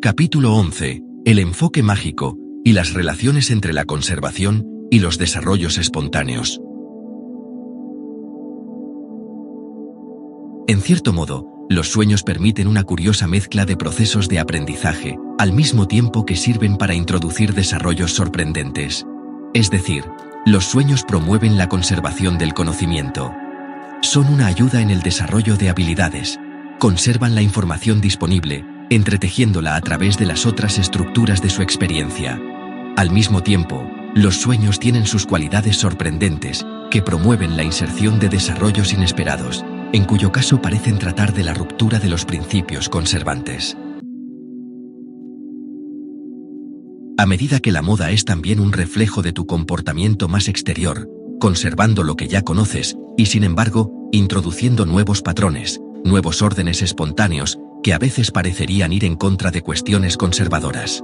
Capítulo 11. El enfoque mágico y las relaciones entre la conservación y los desarrollos espontáneos. En cierto modo, los sueños permiten una curiosa mezcla de procesos de aprendizaje, al mismo tiempo que sirven para introducir desarrollos sorprendentes. Es decir, los sueños promueven la conservación del conocimiento. Son una ayuda en el desarrollo de habilidades. Conservan la información disponible, entretejiéndola a través de las otras estructuras de su experiencia. Al mismo tiempo, los sueños tienen sus cualidades sorprendentes, que promueven la inserción de desarrollos inesperados, en cuyo caso parecen tratar de la ruptura de los principios conservantes. A medida que la moda es también un reflejo de tu comportamiento más exterior, conservando lo que ya conoces, y sin embargo, introduciendo nuevos patrones, nuevos órdenes espontáneos, que a veces parecerían ir en contra de cuestiones conservadoras.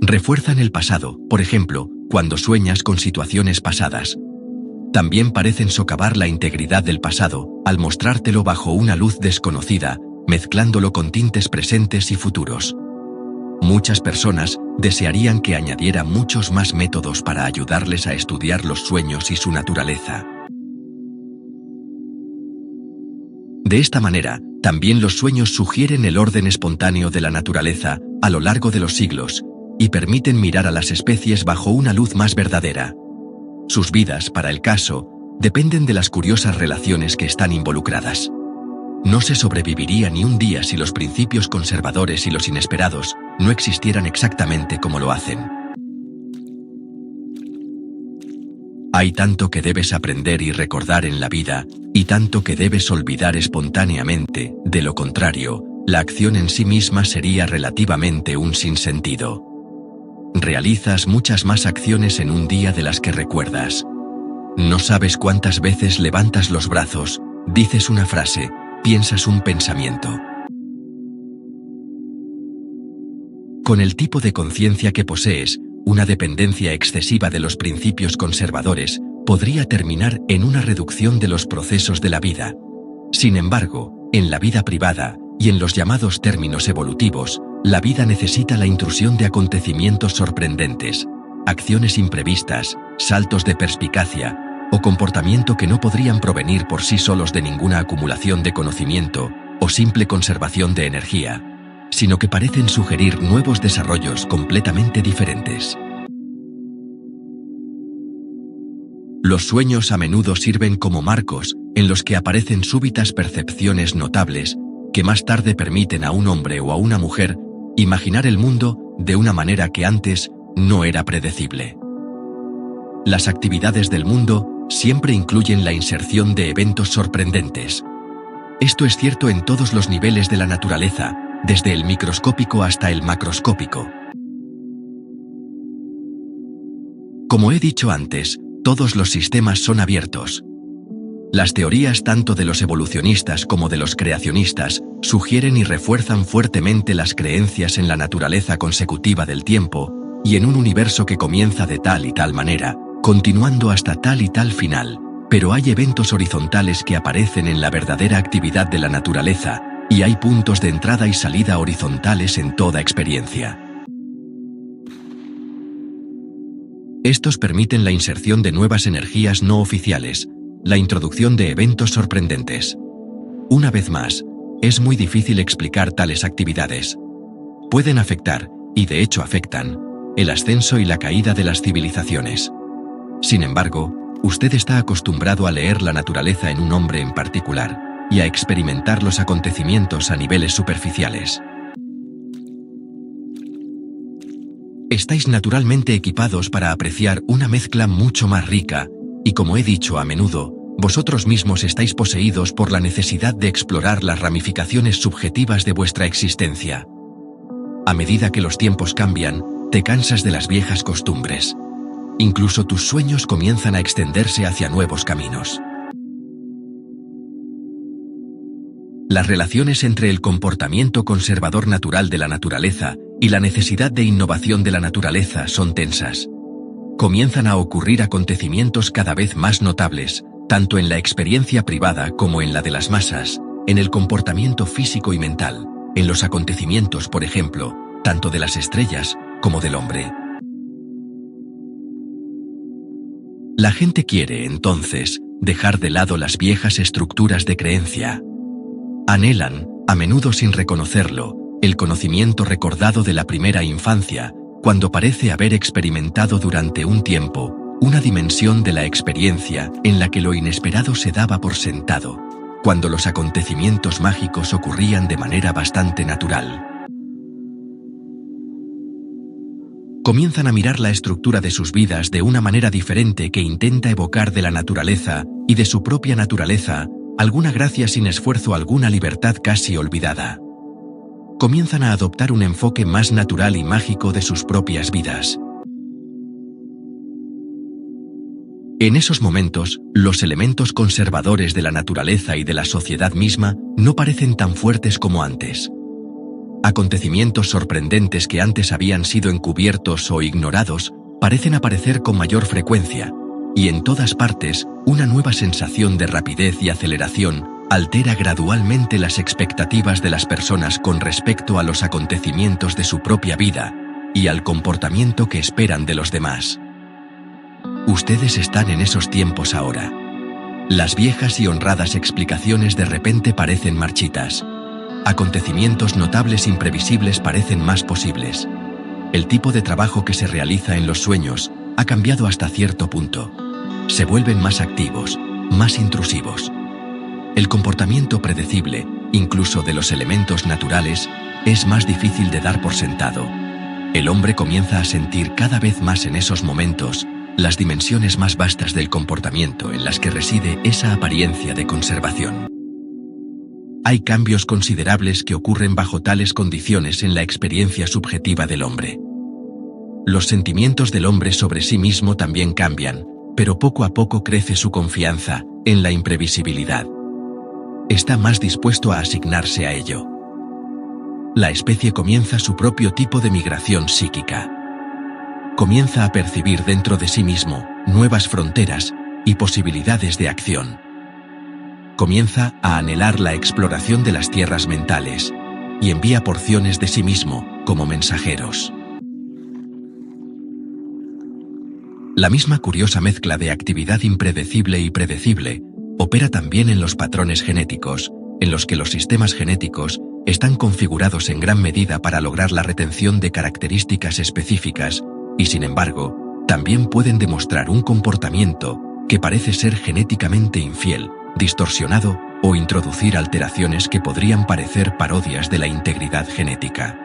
Refuerzan el pasado, por ejemplo, cuando sueñas con situaciones pasadas. También parecen socavar la integridad del pasado, al mostrártelo bajo una luz desconocida, mezclándolo con tintes presentes y futuros. Muchas personas desearían que añadiera muchos más métodos para ayudarles a estudiar los sueños y su naturaleza. De esta manera, también los sueños sugieren el orden espontáneo de la naturaleza a lo largo de los siglos, y permiten mirar a las especies bajo una luz más verdadera. Sus vidas, para el caso, dependen de las curiosas relaciones que están involucradas. No se sobreviviría ni un día si los principios conservadores y los inesperados no existieran exactamente como lo hacen. Hay tanto que debes aprender y recordar en la vida, y tanto que debes olvidar espontáneamente, de lo contrario, la acción en sí misma sería relativamente un sinsentido. Realizas muchas más acciones en un día de las que recuerdas. No sabes cuántas veces levantas los brazos, dices una frase, piensas un pensamiento. Con el tipo de conciencia que posees, una dependencia excesiva de los principios conservadores podría terminar en una reducción de los procesos de la vida. Sin embargo, en la vida privada y en los llamados términos evolutivos, la vida necesita la intrusión de acontecimientos sorprendentes, acciones imprevistas, saltos de perspicacia, o comportamiento que no podrían provenir por sí solos de ninguna acumulación de conocimiento o simple conservación de energía, sino que parecen sugerir nuevos desarrollos completamente diferentes. Los sueños a menudo sirven como marcos en los que aparecen súbitas percepciones notables que más tarde permiten a un hombre o a una mujer imaginar el mundo de una manera que antes no era predecible. Las actividades del mundo siempre incluyen la inserción de eventos sorprendentes. Esto es cierto en todos los niveles de la naturaleza, desde el microscópico hasta el macroscópico. Como he dicho antes, todos los sistemas son abiertos. Las teorías tanto de los evolucionistas como de los creacionistas sugieren y refuerzan fuertemente las creencias en la naturaleza consecutiva del tiempo y en un universo que comienza de tal y tal manera, continuando hasta tal y tal final, pero hay eventos horizontales que aparecen en la verdadera actividad de la naturaleza, y hay puntos de entrada y salida horizontales en toda experiencia. Estos permiten la inserción de nuevas energías no oficiales, la introducción de eventos sorprendentes. Una vez más, es muy difícil explicar tales actividades. Pueden afectar, y de hecho afectan, el ascenso y la caída de las civilizaciones. Sin embargo, usted está acostumbrado a leer la naturaleza en un hombre en particular, y a experimentar los acontecimientos a niveles superficiales. Estáis naturalmente equipados para apreciar una mezcla mucho más rica, y como he dicho a menudo, vosotros mismos estáis poseídos por la necesidad de explorar las ramificaciones subjetivas de vuestra existencia. A medida que los tiempos cambian, te cansas de las viejas costumbres. Incluso tus sueños comienzan a extenderse hacia nuevos caminos. Las relaciones entre el comportamiento conservador natural de la naturaleza y la necesidad de innovación de la naturaleza son tensas. Comienzan a ocurrir acontecimientos cada vez más notables, tanto en la experiencia privada como en la de las masas, en el comportamiento físico y mental, en los acontecimientos, por ejemplo, tanto de las estrellas como del hombre. La gente quiere, entonces, dejar de lado las viejas estructuras de creencia. Anhelan, a menudo sin reconocerlo, el conocimiento recordado de la primera infancia, cuando parece haber experimentado durante un tiempo una dimensión de la experiencia en la que lo inesperado se daba por sentado, cuando los acontecimientos mágicos ocurrían de manera bastante natural. Comienzan a mirar la estructura de sus vidas de una manera diferente que intenta evocar de la naturaleza y de su propia naturaleza alguna gracia sin esfuerzo, alguna libertad casi olvidada. Comienzan a adoptar un enfoque más natural y mágico de sus propias vidas. En esos momentos, los elementos conservadores de la naturaleza y de la sociedad misma no parecen tan fuertes como antes. Acontecimientos sorprendentes que antes habían sido encubiertos o ignorados parecen aparecer con mayor frecuencia, y en todas partes, una nueva sensación de rapidez y aceleración altera gradualmente las expectativas de las personas con respecto a los acontecimientos de su propia vida y al comportamiento que esperan de los demás. Ustedes están en esos tiempos ahora. Las viejas y honradas explicaciones de repente parecen marchitas. Acontecimientos notables imprevisibles parecen más posibles. El tipo de trabajo que se realiza en los sueños ha cambiado hasta cierto punto. Se vuelven más activos, más intrusivos. El comportamiento predecible, incluso de los elementos naturales, es más difícil de dar por sentado. El hombre comienza a sentir cada vez más en esos momentos las dimensiones más vastas del comportamiento en las que reside esa apariencia de conservación. Hay cambios considerables que ocurren bajo tales condiciones en la experiencia subjetiva del hombre. Los sentimientos del hombre sobre sí mismo también cambian, pero poco a poco crece su confianza en la imprevisibilidad. Está más dispuesto a asignarse a ello. La especie comienza su propio tipo de migración psíquica. Comienza a percibir dentro de sí mismo nuevas fronteras y posibilidades de acción. Comienza a anhelar la exploración de las tierras mentales y envía porciones de sí mismo como mensajeros. La misma curiosa mezcla de actividad impredecible y predecible opera también en los patrones genéticos, en los que los sistemas genéticos están configurados en gran medida para lograr la retención de características específicas y, sin embargo, también pueden demostrar un comportamiento que parece ser genéticamente infiel, distorsionado o introducir alteraciones que podrían parecer parodias de la integridad genética.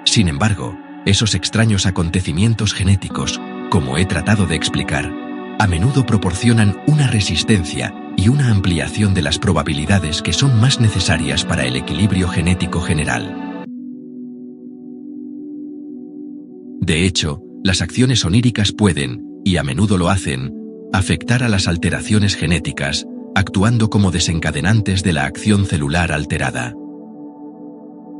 Sin embargo, esos extraños acontecimientos genéticos, como he tratado de explicar, a menudo proporcionan una resistencia y una ampliación de las probabilidades que son más necesarias para el equilibrio genético general. De hecho, las acciones oníricas pueden, y a menudo lo hacen, afectar a las alteraciones genéticas, actuando como desencadenantes de la acción celular alterada.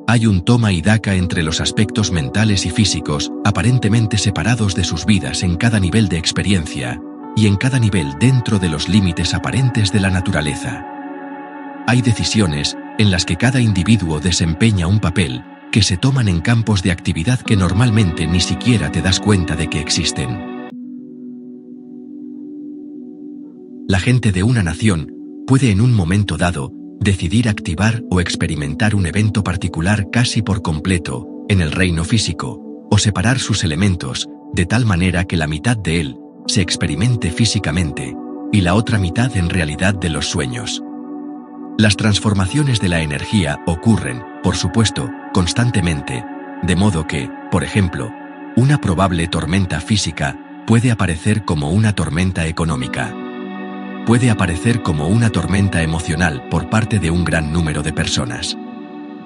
Hay un toma y daca entre los aspectos mentales y físicos, aparentemente separados de sus vidas en cada nivel de experiencia, y en cada nivel dentro de los límites aparentes de la naturaleza. Hay decisiones en las que cada individuo desempeña un papel, que se toman en campos de actividad que normalmente ni siquiera te das cuenta de que existen. La gente de una nación puede en un momento dado decidir activar o experimentar un evento particular casi por completo en el reino físico, o separar sus elementos de tal manera que la mitad de él se experimente físicamente y la otra mitad en realidad de los sueños. Las transformaciones de la energía ocurren, por supuesto, constantemente, de modo que, por ejemplo, una probable tormenta física puede aparecer como una tormenta económica. Puede aparecer como una tormenta emocional por parte de un gran número de personas.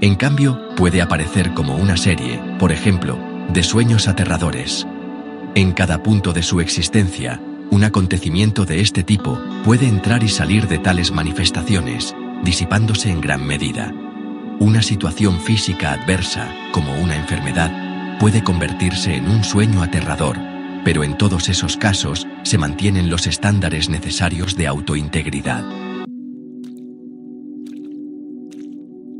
En cambio, puede aparecer como una serie, por ejemplo, de sueños aterradores. En cada punto de su existencia, un acontecimiento de este tipo puede entrar y salir de tales manifestaciones, disipándose en gran medida. Una situación física adversa, como una enfermedad, puede convertirse en un sueño aterrador, pero en todos esos casos se mantienen los estándares necesarios de autointegridad.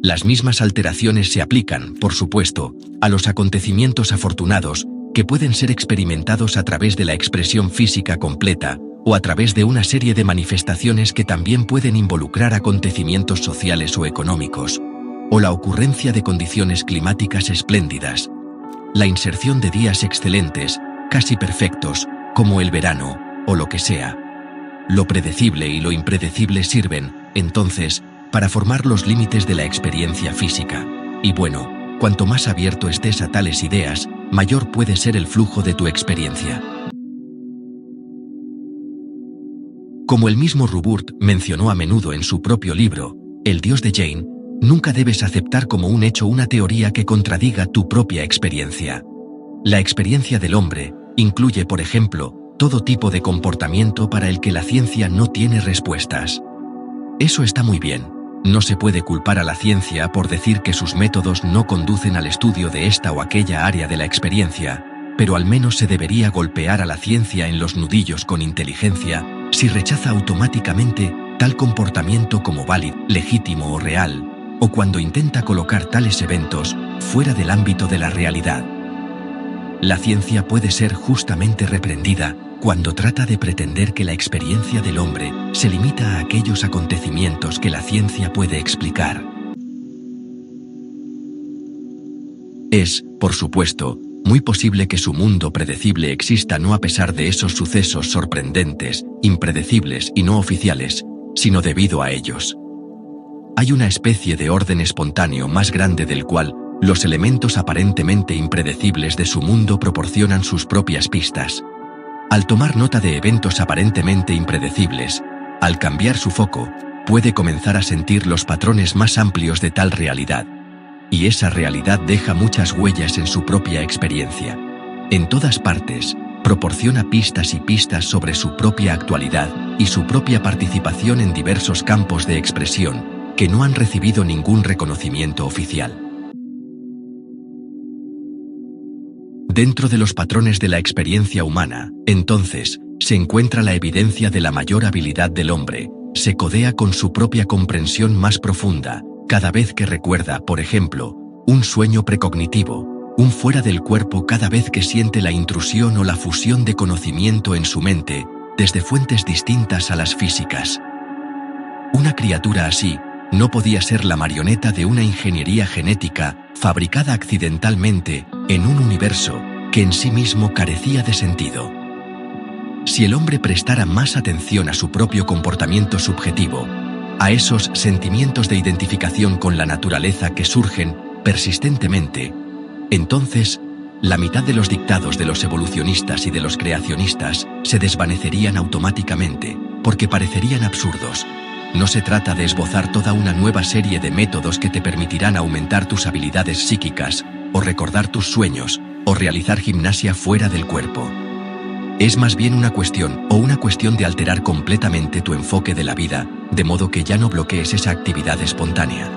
Las mismas alteraciones se aplican, por supuesto, a los acontecimientos afortunados, que pueden ser experimentados a través de la expresión física completa, o a través de una serie de manifestaciones que también pueden involucrar acontecimientos sociales o económicos, o la ocurrencia de condiciones climáticas espléndidas, la inserción de días excelentes, casi perfectos, como el verano, o lo que sea. Lo predecible y lo impredecible sirven, entonces, para formar los límites de la experiencia física. Y bueno, cuanto más abierto estés a tales ideas, mayor puede ser el flujo de tu experiencia. Como el mismo Ruburt mencionó a menudo en su propio libro, El Dios de Jane, nunca debes aceptar como un hecho una teoría que contradiga tu propia experiencia. La experiencia del hombre incluye, por ejemplo, todo tipo de comportamiento para el que la ciencia no tiene respuestas. Eso está muy bien. No se puede culpar a la ciencia por decir que sus métodos no conducen al estudio de esta o aquella área de la experiencia, pero al menos se debería golpear a la ciencia en los nudillos con inteligencia si rechaza automáticamente tal comportamiento como válido, legítimo o real, o cuando intenta colocar tales eventos fuera del ámbito de la realidad. La ciencia puede ser justamente reprendida cuando trata de pretender que la experiencia del hombre se limita a aquellos acontecimientos que la ciencia puede explicar. Es, por supuesto, muy posible que su mundo predecible exista no a pesar de esos sucesos sorprendentes, impredecibles y no oficiales, sino debido a ellos. Hay una especie de orden espontáneo más grande del cual los elementos aparentemente impredecibles de su mundo proporcionan sus propias pistas. Al tomar nota de eventos aparentemente impredecibles, al cambiar su foco, puede comenzar a sentir los patrones más amplios de tal realidad. Y esa realidad deja muchas huellas en su propia experiencia. En todas partes, proporciona pistas y pistas sobre su propia actualidad y su propia participación en diversos campos de expresión que no han recibido ningún reconocimiento oficial. Dentro de los patrones de la experiencia humana, entonces, se encuentra la evidencia de la mayor habilidad del hombre. Se codea con su propia comprensión más profunda, cada vez que recuerda, por ejemplo, un sueño precognitivo, un fuera del cuerpo cada vez que siente la intrusión o la fusión de conocimiento en su mente, desde fuentes distintas a las físicas. Una criatura así no podía ser la marioneta de una ingeniería genética fabricada accidentalmente en un universo que en sí mismo carecía de sentido. Si el hombre prestara más atención a su propio comportamiento subjetivo, a esos sentimientos de identificación con la naturaleza que surgen persistentemente, entonces, la mitad de los dictados de los evolucionistas y de los creacionistas se desvanecerían automáticamente, porque parecerían absurdos. No se trata de esbozar toda una nueva serie de métodos que te permitirán aumentar tus habilidades psíquicas, o recordar tus sueños, o realizar gimnasia fuera del cuerpo. Es más bien una cuestión de alterar completamente tu enfoque de la vida, de modo que ya no bloquees esa actividad espontánea.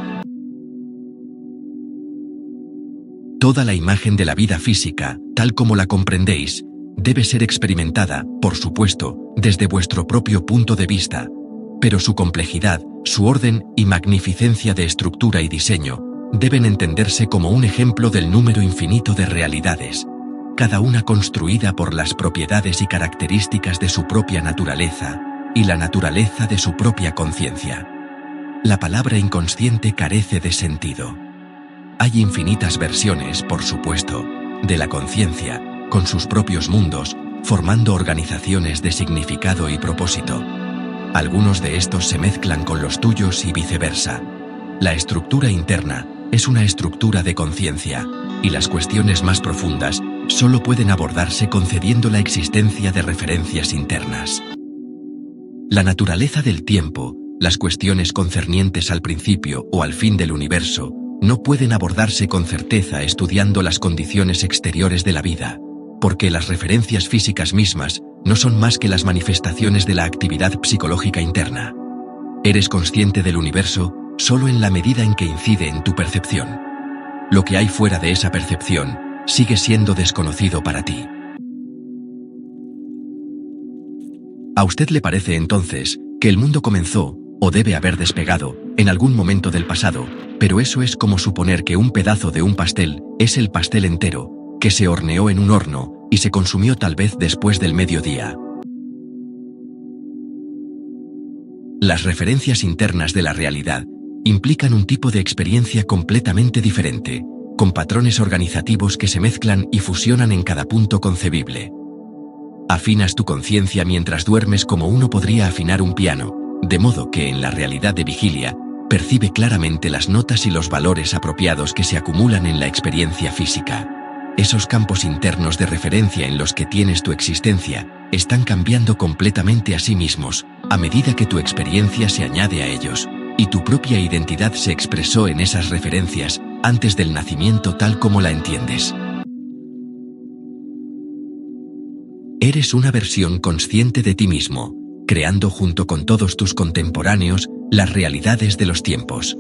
Toda la imagen de la vida física, tal como la comprendéis, debe ser experimentada, por supuesto, desde vuestro propio punto de vista, pero su complejidad, su orden y magnificencia de estructura y diseño deben entenderse como un ejemplo del número infinito de realidades, cada una construida por las propiedades y características de su propia naturaleza y la naturaleza de su propia conciencia. La palabra inconsciente carece de sentido. Hay infinitas versiones, por supuesto, de la conciencia, con sus propios mundos, formando organizaciones de significado y propósito. Algunos de estos se mezclan con los tuyos y viceversa. La estructura interna es una estructura de conciencia, y las cuestiones más profundas solo pueden abordarse concediendo la existencia de referencias internas. La naturaleza del tiempo, las cuestiones concernientes al principio o al fin del universo, no pueden abordarse con certeza estudiando las condiciones exteriores de la vida, porque las referencias físicas mismas no son más que las manifestaciones de la actividad psicológica interna. Eres consciente del universo solo en la medida en que incide en tu percepción. Lo que hay fuera de esa percepción sigue siendo desconocido para ti. ¿A usted le parece entonces que el mundo comenzó, o debe haber despegado, en algún momento del pasado, pero eso es como suponer que un pedazo de un pastel es el pastel entero, que se horneó en un horno y se consumió tal vez después del mediodía. Las referencias internas de la realidad implican un tipo de experiencia completamente diferente, con patrones organizativos que se mezclan y fusionan en cada punto concebible. Afinas tu conciencia mientras duermes como uno podría afinar un piano, de modo que en la realidad de vigilia, percibe claramente las notas y los valores apropiados que se acumulan en la experiencia física. Esos campos internos de referencia en los que tienes tu existencia están cambiando completamente a sí mismos, a medida que tu experiencia se añade a ellos, y tu propia identidad se expresó en esas referencias antes del nacimiento tal como la entiendes. Eres una versión consciente de ti mismo, creando junto con todos tus contemporáneos las realidades de los tiempos.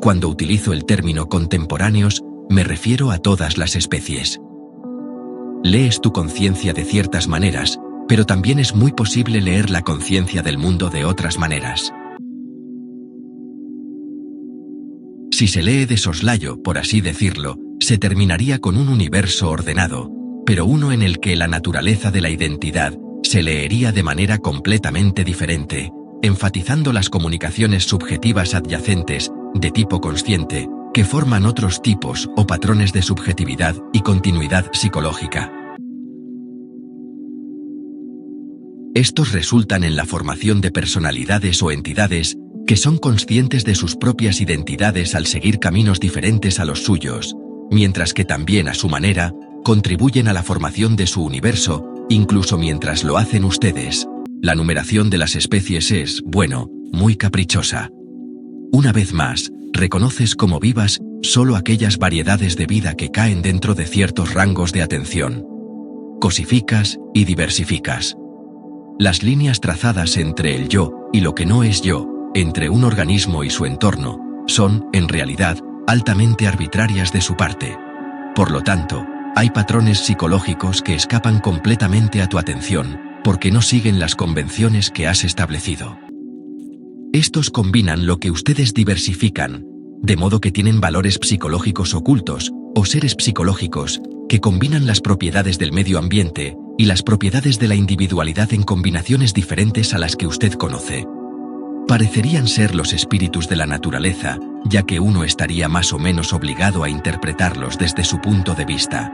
Cuando utilizo el término contemporáneos, me refiero a todas las especies. Lees tu conciencia de ciertas maneras, pero también es muy posible leer la conciencia del mundo de otras maneras. Si se lee de soslayo, por así decirlo, se terminaría con un universo ordenado, pero uno en el que la naturaleza de la identidad se leería de manera completamente diferente, enfatizando las comunicaciones subjetivas adyacentes, de tipo consciente, que forman otros tipos o patrones de subjetividad y continuidad psicológica. Estos resultan en la formación de personalidades o entidades que son conscientes de sus propias identidades al seguir caminos diferentes a los suyos, mientras que también a su manera contribuyen a la formación de su universo, incluso mientras lo hacen ustedes. La numeración de las especies es, bueno, muy caprichosa. Una vez más, reconoces como vivas solo aquellas variedades de vida que caen dentro de ciertos rangos de atención. Cosificas y diversificas. Las líneas trazadas entre el yo y lo que no es yo, entre un organismo y su entorno, son, en realidad, altamente arbitrarias de su parte. Por lo tanto, hay patrones psicológicos que escapan completamente a tu atención, porque no siguen las convenciones que has establecido. Estos combinan lo que ustedes diversifican, de modo que tienen valores psicológicos ocultos, o seres psicológicos, que combinan las propiedades del medio ambiente y las propiedades de la individualidad en combinaciones diferentes a las que usted conoce. Parecerían ser los espíritus de la naturaleza, ya que uno estaría más o menos obligado a interpretarlos desde su punto de vista.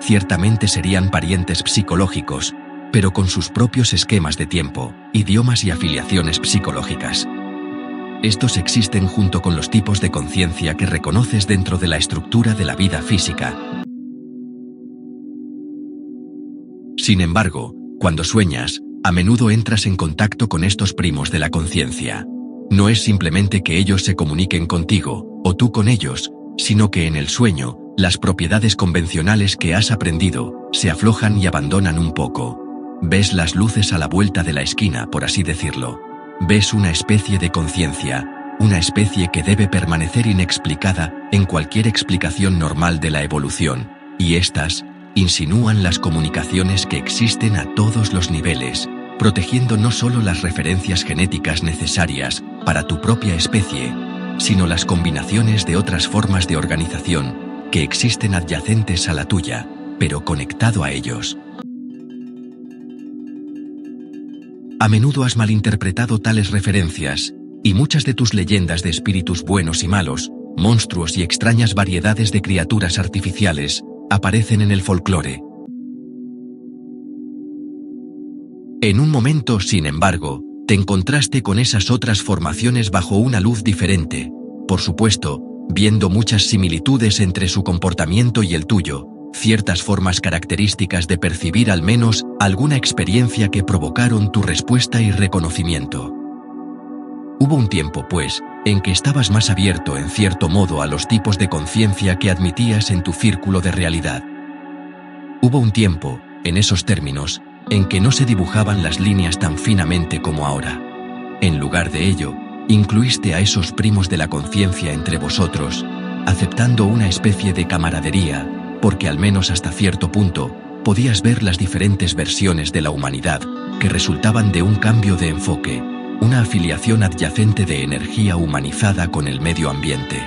Ciertamente serían parientes psicológicos, pero con sus propios esquemas de tiempo, idiomas y afiliaciones psicológicas. Estos existen junto con los tipos de conciencia que reconoces dentro de la estructura de la vida física. Sin embargo, cuando sueñas, a menudo entras en contacto con estos primos de la conciencia. No es simplemente que ellos se comuniquen contigo, o tú con ellos, sino que en el sueño, las propiedades convencionales que has aprendido se aflojan y abandonan un poco. Ves las luces a la vuelta de la esquina, por así decirlo. Ves una especie de conciencia, una especie que debe permanecer inexplicada en cualquier explicación normal de la evolución, y estas insinúan las comunicaciones que existen a todos los niveles, protegiendo no solo las referencias genéticas necesarias para tu propia especie, sino las combinaciones de otras formas de organización que existen adyacentes a la tuya, pero conectado a ellos. A menudo has malinterpretado tales referencias, y muchas de tus leyendas de espíritus buenos y malos, monstruos y extrañas variedades de criaturas artificiales, aparecen en el folclore. En un momento, sin embargo, te encontraste con esas otras formaciones bajo una luz diferente, por supuesto, viendo muchas similitudes entre su comportamiento y el tuyo, ciertas formas características de percibir al menos alguna experiencia que provocaron tu respuesta y reconocimiento. Hubo un tiempo, pues, en que estabas más abierto en cierto modo a los tipos de conciencia que admitías en tu círculo de realidad. Hubo un tiempo, en esos términos, en que no se dibujaban las líneas tan finamente como ahora. En lugar de ello, incluiste a esos primos de la conciencia entre vosotros, aceptando una especie de camaradería, porque al menos hasta cierto punto, podías ver las diferentes versiones de la humanidad que resultaban de un cambio de enfoque, una afiliación adyacente de energía humanizada con el medio ambiente.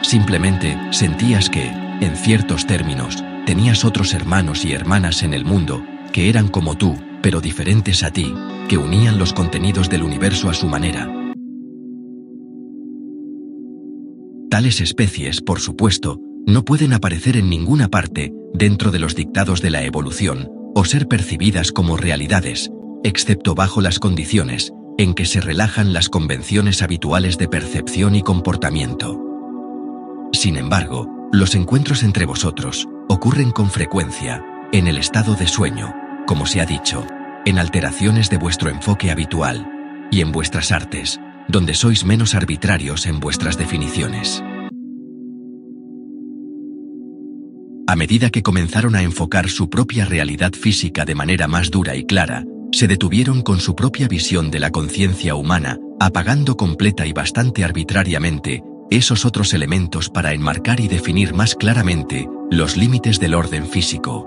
Simplemente sentías que, en ciertos términos, tenías otros hermanos y hermanas en el mundo, que eran como tú, pero diferentes a ti, que unían los contenidos del universo a su manera. Tales especies, por supuesto, no pueden aparecer en ninguna parte, dentro de los dictados de la evolución, o ser percibidas como realidades, excepto bajo las condiciones en que se relajan las convenciones habituales de percepción y comportamiento. Sin embargo, los encuentros entre vosotros ocurren con frecuencia, en el estado de sueño, como se ha dicho, en alteraciones de vuestro enfoque habitual, y en vuestras artes, donde sois menos arbitrarios en vuestras definiciones. A medida que comenzaron a enfocar su propia realidad física de manera más dura y clara, se detuvieron con su propia visión de la conciencia humana, apagando completa y bastante arbitrariamente esos otros elementos para enmarcar y definir más claramente los límites del orden físico.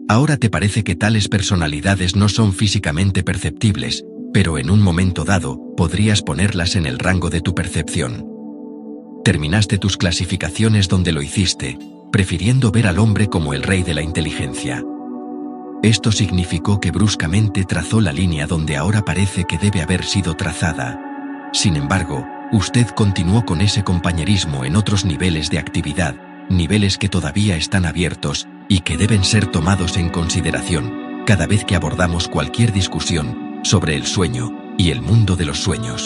Ahora te parece que tales personalidades no son físicamente perceptibles, pero en un momento dado podrías ponerlas en el rango de tu percepción. Terminaste tus clasificaciones donde lo hiciste, prefiriendo ver al hombre como el rey de la inteligencia. Esto significó que bruscamente trazó la línea donde ahora parece que debe haber sido trazada. Sin embargo, usted continuó con ese compañerismo en otros niveles de actividad, niveles que todavía están abiertos y que deben ser tomados en consideración cada vez que abordamos cualquier discusión sobre el sueño y el mundo de los sueños.